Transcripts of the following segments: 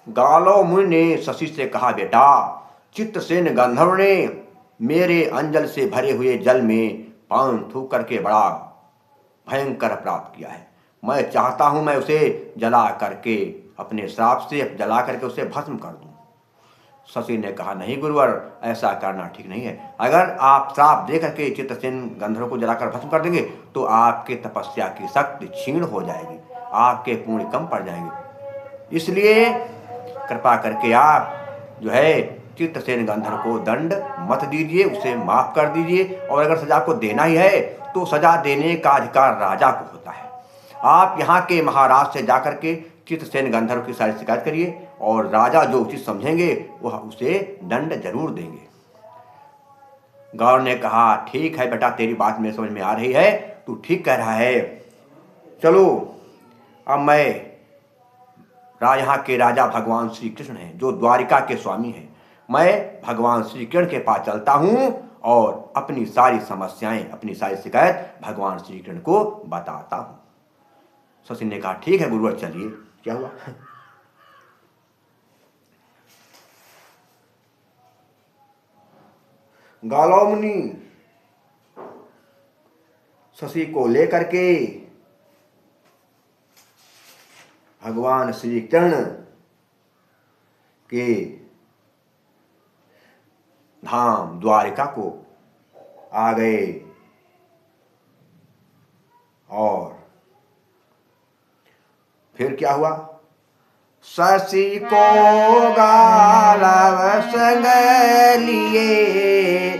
गालो मुनि ने शशि से कहा, बेटा, चित्रसेन गंधर्व ने मेरे अंजल से भरे हुए जल में पान थूक करके बड़ा भयंकर अपराध किया है। मैं चाहता हूं मैं उसे जला करके, अपने श्राप से जला करके उसे भस्म कर दूं। शशि ने कहा, नहीं गुरुवर, ऐसा करना ठीक नहीं है। अगर आप श्राप दे करके चित्रसेन गंधर्व को जलाकर भस्म कर देंगे तो आपके तपस्या की शक्ति क्षीण हो जाएगी, आपके पुण्य कम पड़ जाएंगे। इसलिए कृपा करके आप जो है चित्रसेन गंधर्व को दंड मत दीजिए, उसे माफ कर दीजिए। और अगर सजा को देना ही है तो सजा देने का अधिकार राजा को होता है। आप यहाँ के महाराज से जाकर के चित्रसेन गंधर्व की सारी शिकायत करिए और राजा जो उचित समझेंगे वह उसे दंड जरूर देंगे। गौर ने कहा, ठीक है बेटा, तेरी बात मेरे समझ में आ रही है, तू ठीक कह रहा है। चलो, अब मैं यहाँ के राजा भगवान श्री कृष्ण हैं, जो द्वारिका के स्वामी हैं। मैं भगवान श्री कृष्ण के पास चलता हूं और अपनी सारी समस्याएं, अपनी सारी शिकायत भगवान श्री कृष्ण को बताता हूं। शशि ने कहा, ठीक है गुरुवर, चलिए। क्या हुआ? गालो मुनि शशि को लेकर के भगवान श्री कृष्ण के धाम द्वारिका को आ गए और फिर क्या हुआ? शशि को गालव संग लिए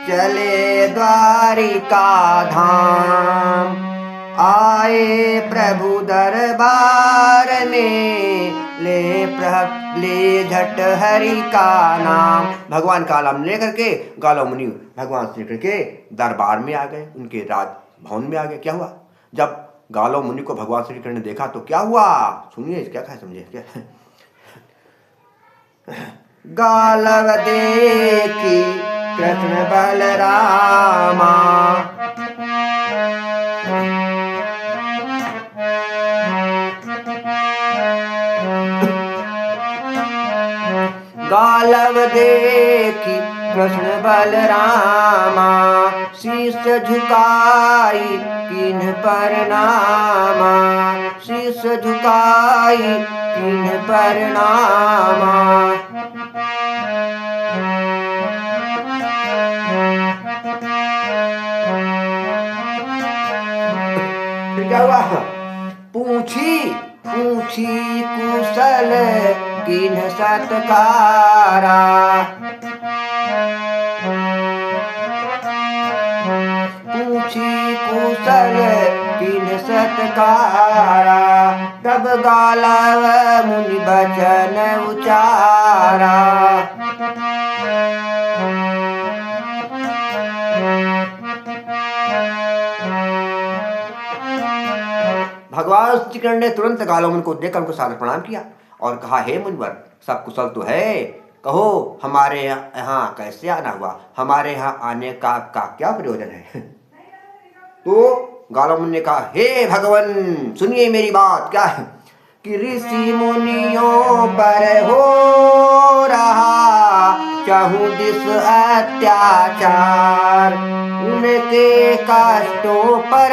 चले द्वारिका धाम। आए प्रभु दरबार में ले झट हरि का नाम। भगवान का नाम लेकर के गालो मुनि भगवान श्री कृष्ण के दरबार में आ गए, उनके राज भवन में आ गए। क्या हुआ? जब गालो मुनि को भगवान श्री कृष्ण ने देखा तो क्या हुआ? सुनिए, क्या कहा, समझे क्या? गालव देखी कृष्ण बलरामा, गालव देखी कृष्ण बलरामा, शीश झुकाई किन्ह परनामा, शीश झुकाई किन्ह परनामा। क्या हुआ? पूछी कुशल किन्ह सत्कारा, पूछी कुशल किन्ह सत्कारा। तब गालव मुनि बचन उचारा, भगवान श्री कृष्ण ने तुरंत गालो मुनि को देखकर उनको सादर प्रणाम किया और कहा, हे मुनिवर, सब कुशल तो है, कहो हमारे यहाँ कैसे आना हुआ, हमारे यहाँ आने का क्या प्रयोजन है? तो गालो मुनि ने कहा, हे भगवान, सुनिए मेरी बात। क्या है कि ऋषि मुनियों पर हो रहा चहुं दिस अत्याचार, उनके कष्टों पर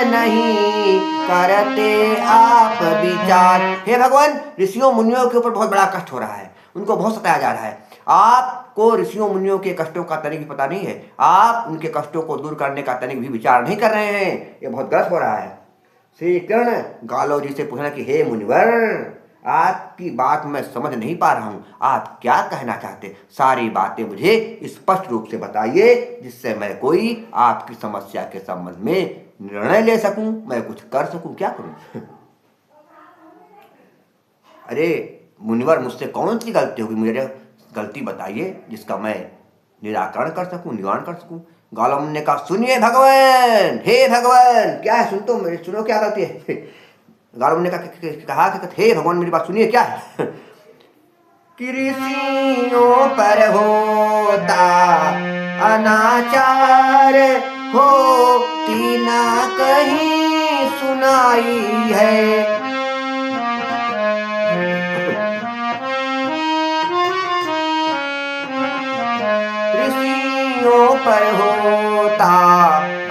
नहीं करते आप विचार। हे भगवान, ऋषियों मुनियों के ऊपर बहुत बड़ा कष्ट हो रहा है, उनको बहुत सताया जा रहा है। आपको ऋषियों मुनियों के कष्टों का तनिक भी पता नहीं है, आप उनके कष्टों को दूर करने का तनिक भी विचार नहीं कर रहे हैं, ये बहुत गलत हो रहा है। श्री कृष्ण गालो जी से पूछना कि हे मुनिवर, आपकी बात मैं समझ नहीं पा रहा हूं, आप क्या कहना चाहते? सारी बातें मुझे स्पष्ट रूप से बताइए, जिससे मैं कोई आपकी समस्या के संबंध में निर्णय ले सकूं, मैं कुछ कर सकूं। क्या करूं? अरे मुनिवर, मुझसे कौन सी गलती होगी? मुझे गलती बताइए जिसका मैं निराकरण कर सकूं, निवारण कर सकूं। गालो मुनि ने कहा, सुनिए भगवान, हे भगवान, क्या है? सुन तो मेरी, सुनो क्या गलती है। गालो मुनि ने कहा कि हे भगवान, मेरी बात सुनिए। क्या है? कि ऋषियों पर होता अनाचार, होती ना कहीं सुनाई है, पर होता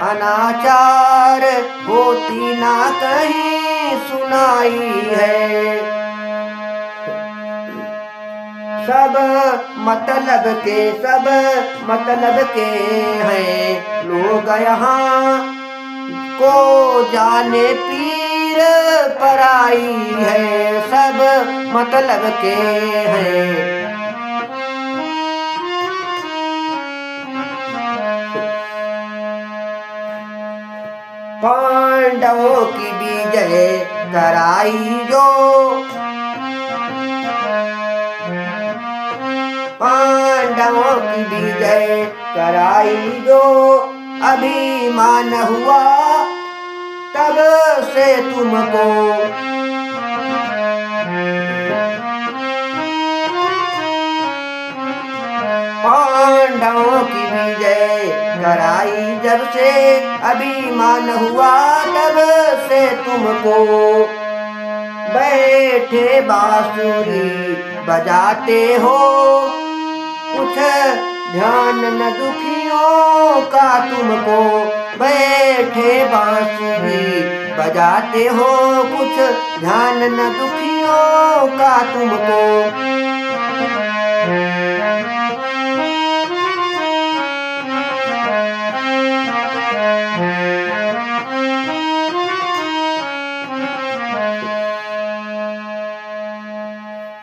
अनाचार, होती ना कहीं सुनाई है। सब मतलब के हैं लोग यहाँ, को जाने पीर पराई है। सब मतलब के हैं। पांडवों की विजय कराई जो, पांडवों की विजय कराई जो, अभिमान हुआ तब से तुमको। पांडवों की विजय कराई जब से, अभिमान हुआ तब से तुमको। बैठे बांसुरी बजाते हो, कुछ ध्यान न दुखियों का तुमको। बैठे बांसुरी बजाते हो, कुछ ध्यान न दुखियों का तुमको।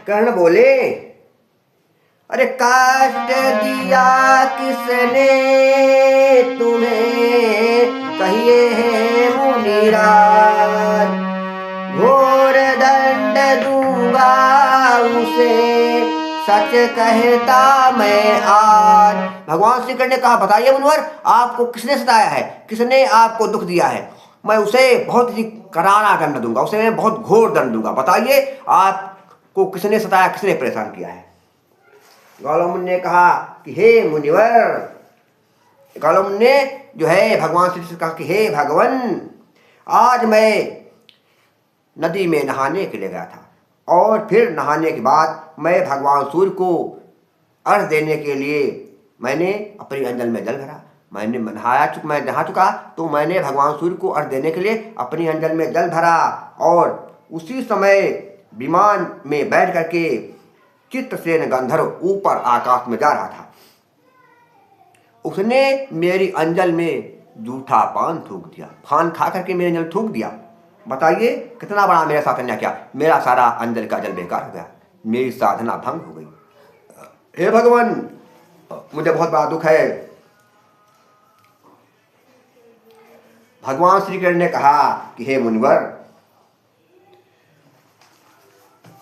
कर्ण बोले, अरे कष्ट दिया किसने तुम्हें, कहिए है मुनिराज। घोर दंड दूंगा उसे, सच कहता मैं आज। भगवान श्री कृष्ण ने कहा, बताइए मुनिवर, आपको किसने सताया है, किसने आपको दुख दिया है। मैं उसे बहुत ही करारा दंड दूंगा, उसे मैं बहुत घोर दंड दूंगा। बताइए आपको किसने सताया, किसने परेशान किया है। गौतम मुनि ने कहा कि हे मुनिवर, गौतम मुनि ने जो है भगवान श्री कृष्ण कहा कि हे भगवान, आज मैं नदी में नहाने के लिए गया था, और फिर नहाने के बाद मैं भगवान सूर्य को अर्घ देने के लिए मैंने अपनी अंजल में जल भरा। मैं नहा चुका तो मैंने भगवान सूर्य को अर्घ देने के लिए अपनी अंजल में जल भरा, और उसी समय विमान में बैठ करके चित्रसेन गंधर्व ऊपर आकाश में जा रहा था। उसने मेरी अंजल में जूठा पान थूक दिया, पान खा करके मेरी अंजल थूक दिया। बताइए कितना बड़ा मेरे साथ अन्याय किया। मेरा सारा अंजल का जल बेकार हो गया, मेरी साधना भंग हो गई। हे भगवान, मुझे बहुत बड़ा दुख है। भगवान श्री कृष्ण ने कहा कि हे मुनिवर,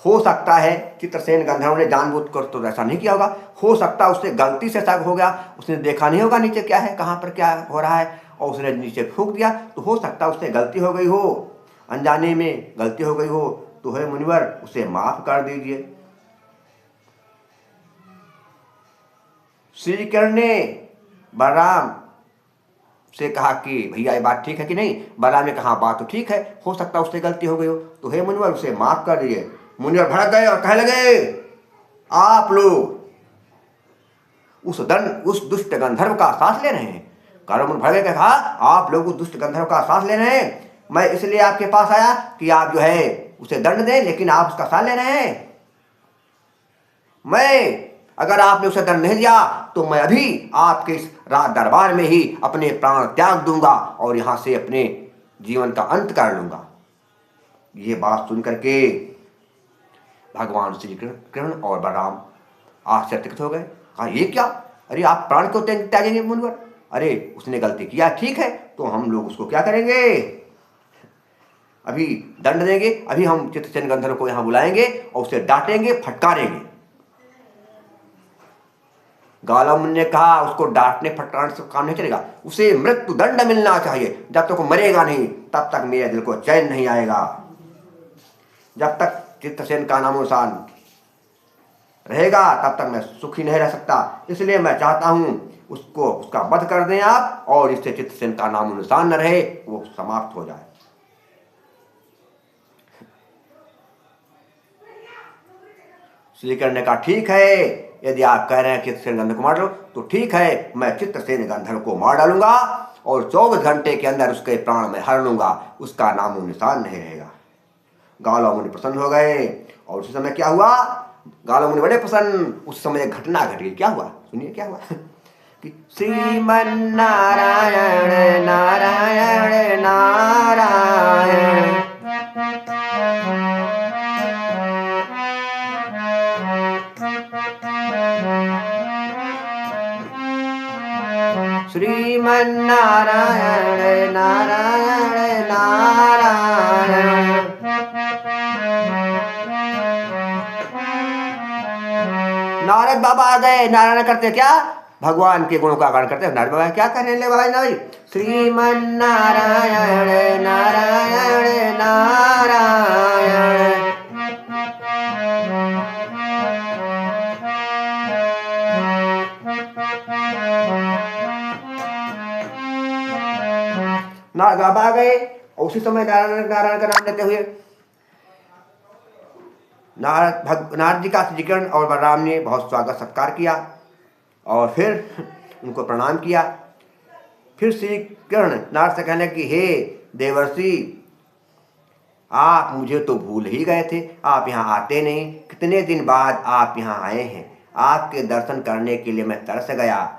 हो सकता है चित्रसेन गंधर्व ने जानबूझकर तो ऐसा नहीं किया होगा, हो सकता है उससे गलती से ऐसा हो गया, उसने देखा नहीं होगा नीचे क्या है, कहाँ पर क्या हो रहा है, और उसने नीचे फूंक दिया। तो हो सकता है उससे गलती हो गई हो, अनजाने में गलती हो गई हो, तो हे मुनिवर उसे माफ कर दीजिए। श्री कृष्ण ने बलराम से कहा कि भैया ये बात ठीक है कि नहीं। बलराम ने कहा बात तो ठीक है, हो सकता है उससे गलती हो गई हो, तो हे मुनिवर उसे माफ कर दीजिए। मुनिवर भड़क गए और कहने लगे, आप लोग उस दुष्ट गंधर्व का सांस ले रहे हैं। कारुमुनि भड़क गए, कहा आप लोग उस दुष्ट गंधर्व का सांस ले रहे हैं। मैं इसलिए आपके पास आया कि आप जो है उसे दंड दें, लेकिन आप उसका सांस ले रहे हैं। मैं अगर आपने उसे दंड नहीं दिया तो मैं अभी आपके इस राज दरबार में ही अपने प्राण त्याग दूंगा और यहां से अपने जीवन का अंत कर लूंगा। ये बात सुनकर के भगवान श्री कृष्ण और बलराम आश्चर्यचकित हो गए। कहा ये क्या, अरे आप प्राण क्यों त्यागेंगे मुनिवर? अरे उसने गलती किया, ठीक है, तो हम लोग उसको क्या करेंगे, अभी दंड देंगे। अभी हम चित्रसेन गंधर्व को यहां बुलाएंगे और उसे डांटेंगे, फटकारेंगे। गौतम ने कहा उसको डांटने फटकारने से काम नहीं चलेगा, उसे मृत्यु दंड मिलना चाहिए। जब तक वो मरेगा नहीं तब तक मेरे दिल को चैन नहीं आएगा। जब तक चित्रसेन का नामोनिशान रहेगा तब तक मैं सुखी नहीं रह सकता। इसलिए मैं चाहता हूं उसको उसका वध कर दें आप, और इससे चित्रसेन का नामोनिशान न रहे, वो समाप्त हो जाए। श्री कृष्ण ने कहा ठीक है, यदि आप कह रहे हैं चित्रसेन गंधर्व को मार लो तो ठीक है, मैं चित्रसेन गंधर्व को मार डालूंगा और 24 घंटे के अंदर उसके प्राण में हर लूंगा, उसका नामो निशान नहीं रहेगा। गालो मुनि प्रसन्न हो गए और उस समय क्या हुआ, गालो मुनि बड़े प्रसन्न। उस समय एक घटना घट गई। क्या हुआ सुनिए, क्या हुआ कि श्रीमन नारायण नारायण नारायण श्रीमन नारायण नारायण नारायण। नारद बाबा आ गए। नारायण करते क्या, भगवान के गुणों का गान करते। नारद बाबा क्या कहने लगे भाई भाई, श्रीमन नारायण नारायण नारायण। नारद बाबा आ गए और उसी समय नारायण नारायण का नाम लेते हुए नारद जी का श्री कृष्ण और बलराम ने बहुत स्वागत सत्कार किया और फिर उनको प्रणाम किया। फिर श्री कृष्ण नारद से कहने कि हे देवर्षि, आप मुझे तो भूल ही गए थे, आप यहाँ आते नहीं, कितने दिन बाद आप यहाँ आए हैं, आपके दर्शन करने के लिए मैं तरस गया।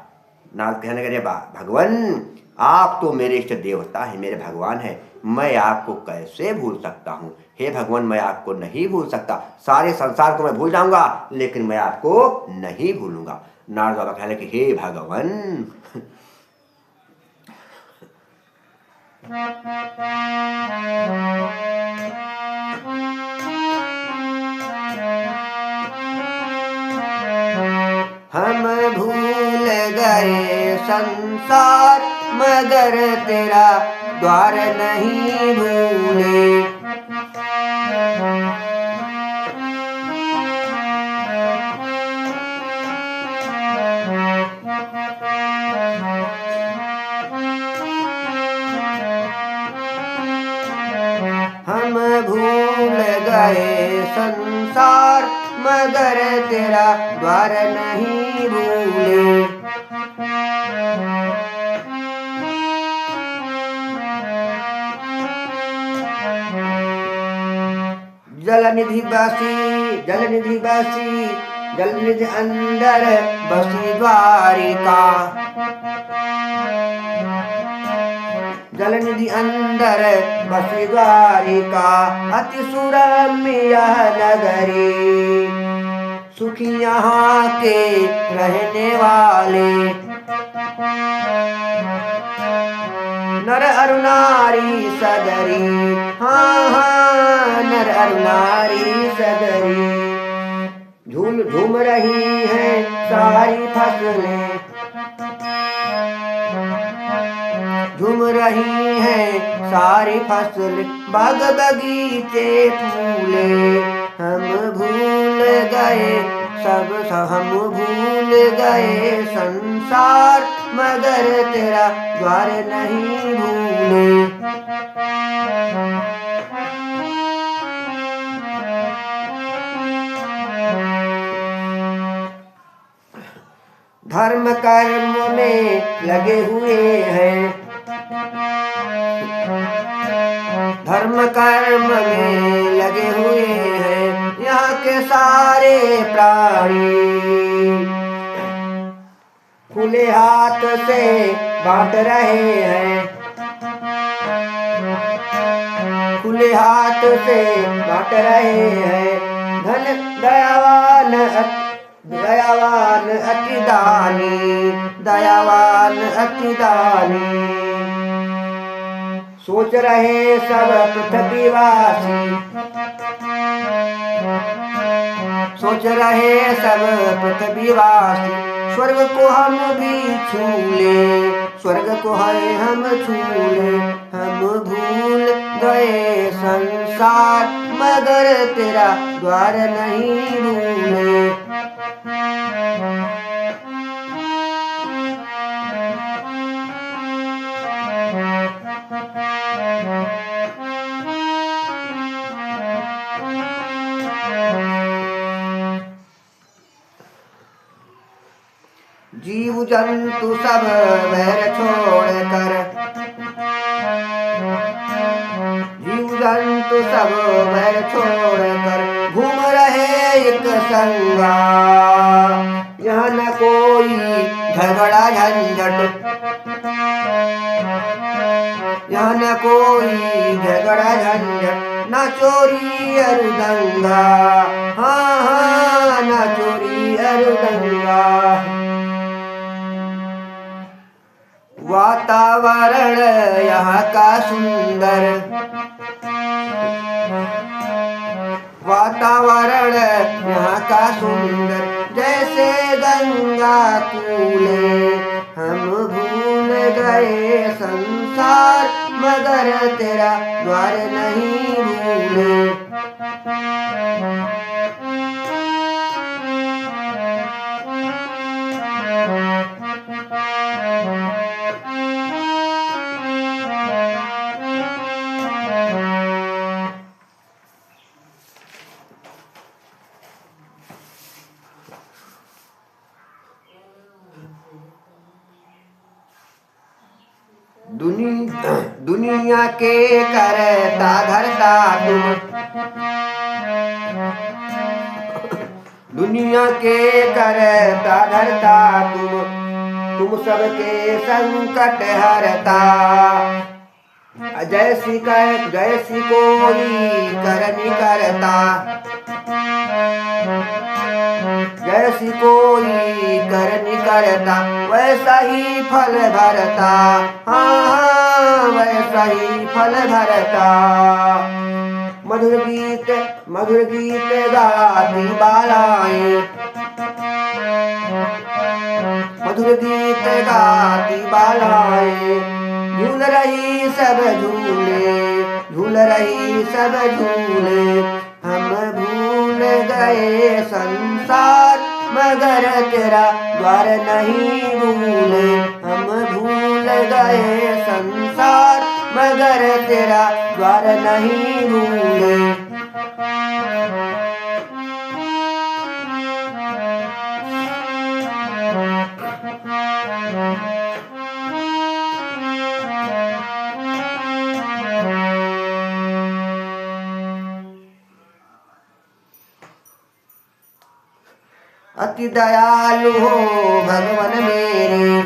नारद कहने लगे भगवान, आप तो मेरे इष्ट देवता हैं, मेरे भगवान हैं, मैं आपको कैसे भूल सकता हूँ। हे भगवान, मैं आपको नहीं भूल सकता, सारे संसार को मैं भूल जाऊंगा लेकिन मैं आपको नहीं भूलूंगा। नारद बाबा कहने कि हे भगवान, हम भूल गए संसार मगर तेरा द्वार नहीं भूले। हम भूल गए संसार मगर तेरा द्वार नहीं भूले। जलनिधि बसी जलनिधि बसी जलनिधि अंदर बसी द्वारिका। जलनिधि अंदर बसी द्वारिका, अति सुरम्य नगरी, सुखी यहाँ के रहने वाले। नर अरु नारी सदरी, हाँ हाँ नर अरु नारी सदरी। झूम झूम रही हैं सारी फसलें, झूम रही हैं सारी फसल, बाग बगीचे फूले। हम भूल गए हम भूल गए संसार मगर तेरा द्वार नहीं भूले। धर्म कर्म में लगे हुए हैं, धर्म कर्म में लगे हुए हैं यहाँ के सारे प्राणी। खुले हाथ से बांट रहे हैं, खुले हाथ से बांट रहे हैं। धन दयावान दयावान अति दानी, दयावान अति दानी। सोच रहे सब पृथ्वीवासी, सोच रहे सब पृथ्वीवासी। स्वर्ग को हम भी छू ले, स्वर्ग को है हम छू ले। हम भूल गए संसार मगर तेरा द्वार नहीं भूले। जीव जंतु सब वैर छोड़ कर, जीव जंतु सब वैर छोड़ कर घूम रहे एक संगा। यहाँ न कोई झगड़ा झंझट, यहाँ न कोई झगड़ा झंझट, न चोरी और दंगा। हाँ हाँ, न चोरी और दंगा। वातावरण यहाँ का सुंदर, वातावरण यहाँ का सुंदर, जैसे गंगा कूले। हम भूल गए संसार मगर तेरा द्वार नहीं भूले। दुनिया के करता धरता तुम, दुनिया के करता धरता तुम सबके संकट हरता। जैसी कोई करनी करता, जैसी कोई करनी करता, वैसा ही फल भरता। हाँ, वैसा ही फल भरता। मधुर गीत गाती बालाएं, मधुर गीत गाती बालाएं, झूल रही सब झूले, झूल रही सब झूले। हम भूल गए संसार मगर तेरा द्वार नहीं भूले। हम भूल गए संसार मगर तेरा द्वार नहीं भूले। अति दयालु हो भगवान मेरे,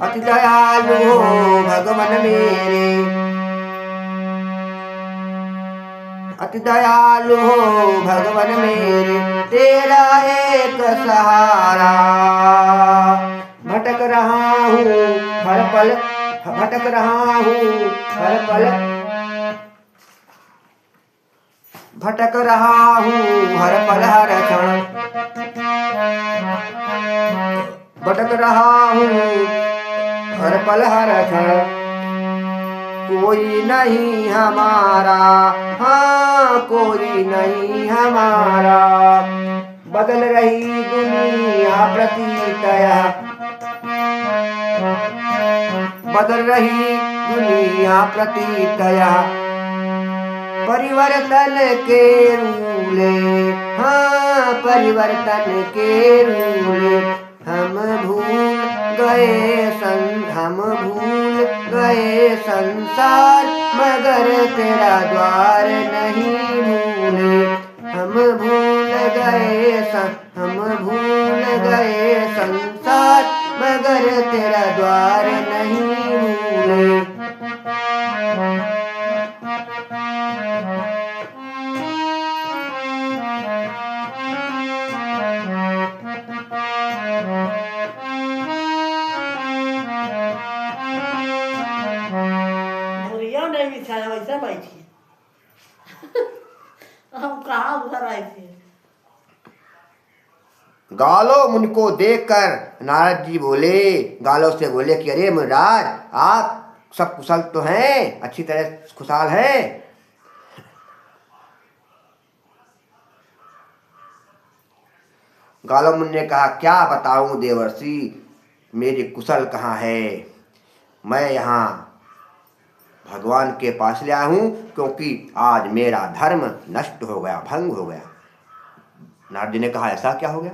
अति दयालु हो भगवान मेरे, अति दयालु हो भगवान मेरे। तेरा एक सहारा, भटक रहा हूँ हर पल, भटक रहा हूँ हर पल, भटक रहा हूँ हर पल हर क्षण, भटक रहा हूँ हर पल हर क्षण। कोई नहीं हमारा, हाँ कोई नहीं हमारा। बदल रही दुनिया प्रतीतया, बदल रही दुनिया प्रतीतया। परिवर्तन के रूले, हाँ परिवर्तन के रूले। हम भूल गए संसार मगर तेरा द्वार नहीं भूले। हम भूल गए संसार मगर तेरा द्वार नहीं भूले। वैसा बैठी हम कहाँ उधर आए थे। गालो मुनको देखकर नारद जी बोले, गालो से बोले कि अरे मुनिराज आप सब कुशल तो हैं, अच्छी तरह खुशहाल हैं। गालो मुनि ने कहा क्या बताऊं देवर्षि, मेरी कुशल कहाँ है। मैं यहाँ भगवान के पास ले आया हूँ क्योंकि आज मेरा धर्म नष्ट हो गया, भंग हो गया। नारद जी ने कहा ऐसा क्या हो गया।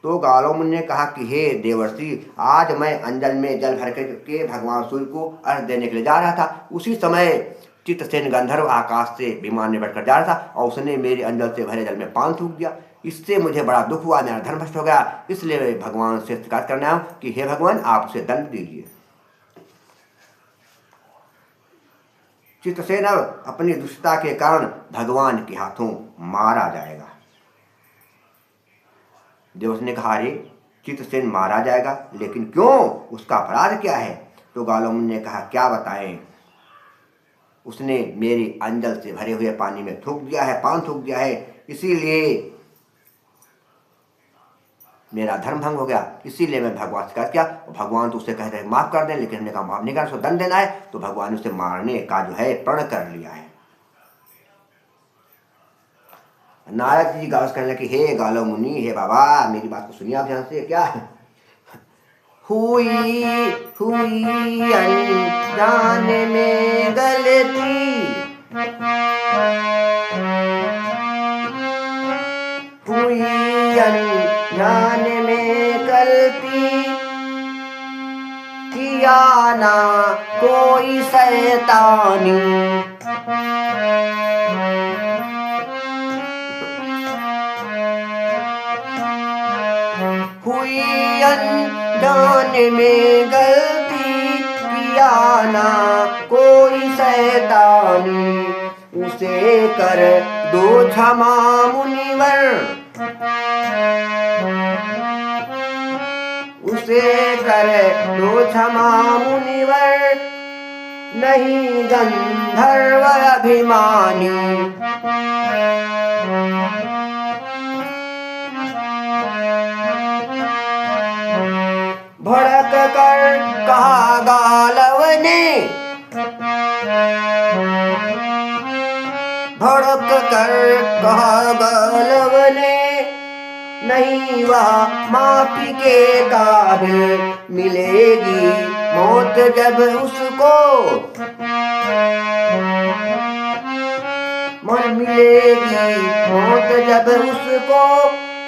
तो गालो मुनि ने कहा कि हे देवर्षि, आज मैं अंजल में जल भर के भगवान सूर्य को अर्घ देने के लिए जा रहा था। उसी समय चित्रसेन गंधर्व आकाश से विमान में बैठकर जा रहा था और उसने मेरे अंजल से भरे जल में पान थूक दिया। इससे मुझे बड़ा दुख हुआ, मेरा धर्म भ्रष्ट हो गया। इसलिए मैं भगवान से शिकायत करने आया हूं कि हे भगवान, आप उसे दंड दीजिए। चित्रसेन अब अपनी दुष्टता के कारण भगवान के हाथों मारा जाएगा। देवर्षि ने कहा, अरे चित्रसेन मारा जाएगा, लेकिन क्यों, उसका अपराध क्या है? तो गालो मुनि ने कहा, क्या बताएं, उसने मेरी अंजल से भरे हुए पानी में थूक दिया है, पान थूक दिया है, इसीलिए मेरा धर्म भंग हो गया। इसीलिए मैं भगवान से शिकायत किया। भगवान तो उसे कहते हैं माफ कर दें, लेकिन हमने कहा माफ नहीं करना, उसको दंड देना है। तो भगवान ने उसे मारने का जो है प्रण कर लिया है। नारद जी गास कहने लगे, हे गालो मुनि, हे बाबा, मेरी बात को सुनिए आप ध्यान से। क्या हुई अनजाने में गलती, हुई अनजाने में गलती, किया ना कोई शैतानी, हुई अनजाने में गलती, किया ना कोई शैतानी, उसे कर दो क्षमा मुनिवर, उसे कर दो क्षमा मुनिवर, नहीं गंधर्व अभिमानी। भड़क कर कहा गालव ने, भड़क कर कहा गालव ने, नहीं वह माफी के काबिल, मिलेगी मौत जब उसको, मिलेगी मौत जब उसको,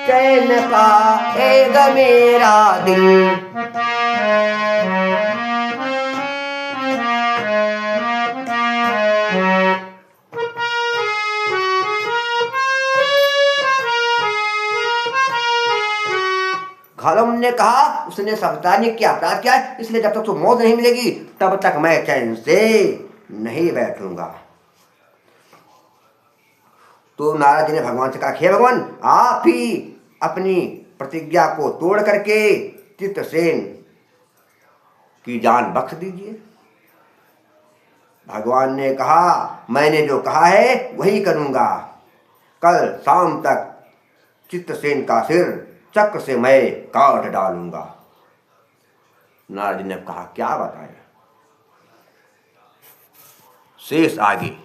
चैन पाएगा मेरा दिल। गालव ने कहा, उसने सावधानी किया अपराध किया है, इसलिए जब तक तो मौत नहीं मिलेगी तब तक मैं चैन से नहीं बैठूंगा। तो नारद जी ने भगवान से कहा, हे भगवान, आप ही अपनी प्रतिज्ञा को तोड़ करके चित्रसेन की जान बख्श दीजिए। भगवान ने कहा, मैंने जो कहा है वही करूंगा। कल शाम तक चित्रसेन का सिर चक्र से मैं काट डालूंगा। नारद जी ने कहा, क्या बताएं, शेष आगे।